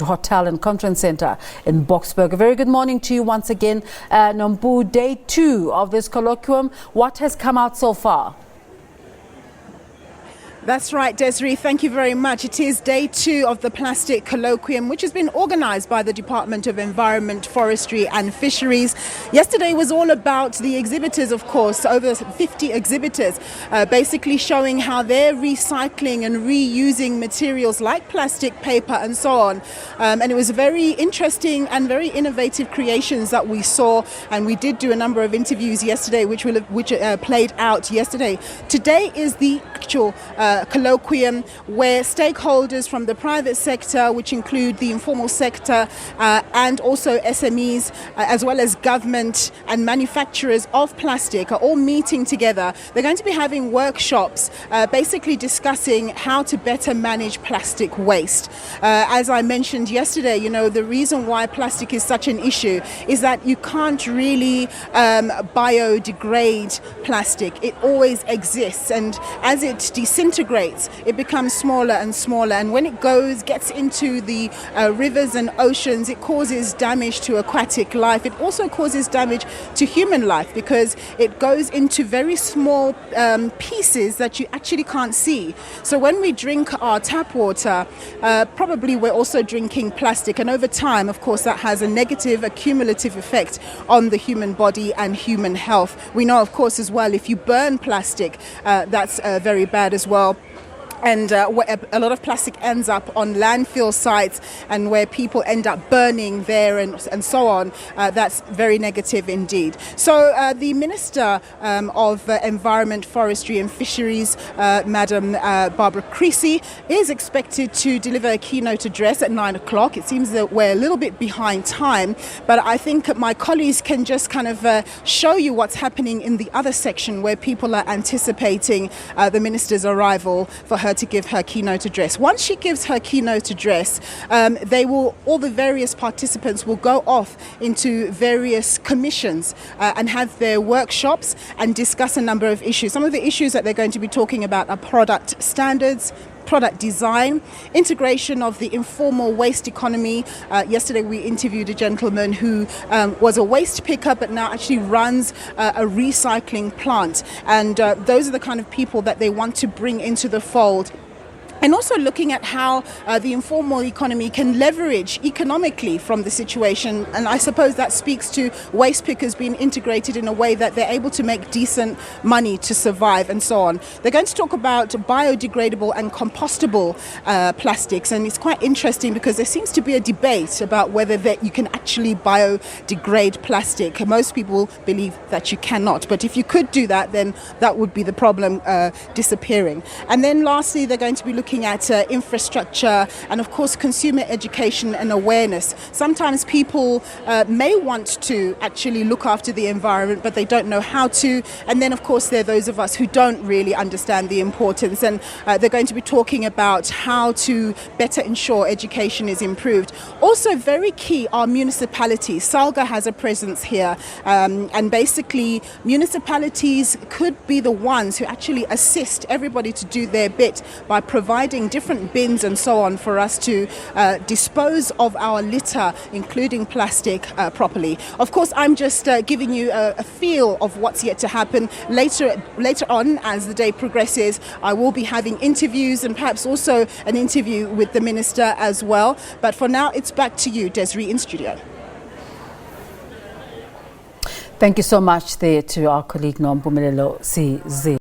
Hotel and Conference Center in Boksburg. A very good morning to you once again, Nompu. Day 2 of this colloquium. What has come out so far? That's right, Desiree. Thank you very much. It is day 2 of the plastic colloquium, which has been organized by the Department of Environment, Forestry and Fisheries. Yesterday was all about the exhibitors, of course, over 50 exhibitors, basically showing how they're recycling and reusing materials like plastic, paper and so on. And it was very interesting and very innovative creations that we saw. And we did do a number of interviews yesterday, which played out yesterday. Today is the actual colloquium where stakeholders from the private sector, which include the informal sector and also SMEs, as well as government and manufacturers of plastic, are all meeting together. They're going to be having workshops basically discussing how to better manage plastic waste. As I mentioned yesterday, you know, the reason why plastic is such an issue is that you can't really biodegrade plastic. It always exists, and as it disintegrates, it becomes smaller and smaller, and when it gets into the rivers and oceans, it causes damage to aquatic life. It also causes damage to human life because it goes into very small pieces that you actually can't see. So when we drink our tap water, probably we're also drinking plastic, and over time, of course, that has a negative accumulative effect on the human body and human health. We know, of course, as well, if you burn plastic, that's very bad as well. And a lot of plastic ends up on landfill sites, and where people end up burning there and so on. That's very negative indeed. So the Minister of Environment, Forestry and Fisheries, Madam Barbara Creasy, is expected to deliver a keynote address at 9 o'clock. It seems that we're a little bit behind time, but I think my colleagues can just kind of show you what's happening in the other section where people are anticipating the Minister's arrival for her to give her keynote address. Once she gives her keynote address, all the various participants will go off into various commissions and have their workshops and discuss a number of issues. Some of the issues that they're going to be talking about are product standards, product design, integration of the informal waste economy. Yesterday we interviewed a gentleman who was a waste picker but now actually runs a recycling plant, and those are the kind of people that they want to bring into the fold. And also looking at how the informal economy can leverage economically from the situation. And I suppose that speaks to waste pickers being integrated in a way that they're able to make decent money to survive and so on. They're going to talk about biodegradable and compostable plastics. And it's quite interesting because there seems to be a debate about whether you can actually biodegrade plastic. Most people believe that you cannot. But if you could do that, then that would be the problem disappearing. And then lastly, they're going to be looking at infrastructure and, of course, consumer education and awareness. Sometimes people may want to actually look after the environment, but they don't know how to. And then, of course, there are those of us who don't really understand the importance. And they're going to be talking about how to better ensure education is improved. Also, very key are municipalities. SALGA has a presence here. And basically, municipalities could be the ones who actually assist everybody to do their bit by providing different bins and so on for us to dispose of our litter, including plastic, properly. Of course, I'm just giving you a feel of what's yet to happen. Later on, as the day progresses, I will be having interviews and perhaps also an interview with the Minister as well. But for now, it's back to you, Desiree, in studio. Thank you so much there to our colleague Nompumelelo Siziba.